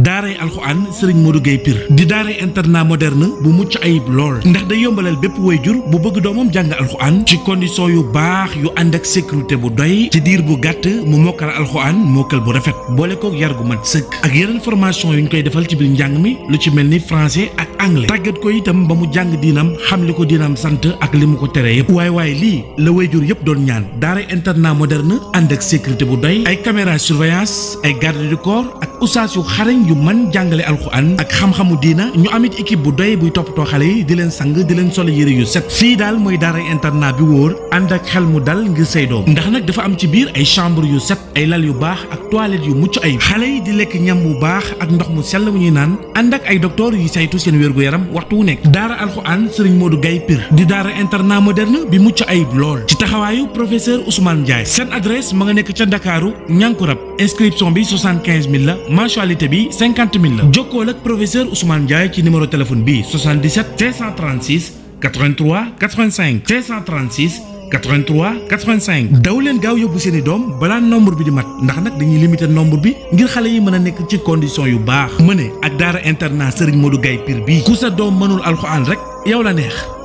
daaray alxuraan Serigne Modou Gueye Pire di daaray internat moderne bu mucc ayib lool ndax day yombalal bépp waajur bu bëgg doomam jàng alxuraan ci condition yu baax yu ànd ak sécurité bu doy ci diir bu gàtt mu mokkal alxuraan mokkal bu rafet boole kook yar gu mat sëkk ak yeneen formation yu ñu koy defal ci biir njàng mi lu ci mel ni français ak anglais tàggat ko itam ba mu jàng diinam xam li ko diinam sant ak li mu ko tere yëpp waaye lii la waajur yëpp doon ñaan daaray internat moderne ànd ak sécurité bu doy ay caméra surveillance ay garde du corps ak ustaas yu xarañ yu mën jàngale alxuraan ak xam-xamu diina ñu amit équipe bu doy buy toppatoo xale yi di leen sang di leen solo yére yu set fii daal mooy daaray internat bi wóor ànd ak xel mu dal ngir say doom ndax nag dafa am ci biir ay chambre yu set ay lal yu baax ak toilette yu mucc ayib xale yi di lekk ñam bu baax ak ndox mu sell mu ñuy naan ànd ak ay docteur yu saytu seen wér-gu-yaram waxtu wu nekk daara alxuraan Serigne Modou Gueye Pire di daara internat moderne bi mucc ayib lool ci taxawaayu professeur Ousmane Ndiaye seen adresse ma nga nekk ca Ndakaaru Ñankurab inscription bi 75000 la mensualité bi 50000 la jokkool ak professeur Ousmane Ndiaye ci numéro téléphone bi 77 536 83 85 536 83 85 daw leen gaaw yóbbu seeni doom balaa nombre bi di mat ndax nag dañuy limiter nombre bi ngir xale yi mën a nekk ci condition yu baax mëne ak daara internat Serigne Modou Gueye Pire bii ku sa doom mënul alxuraan rek yow la neex.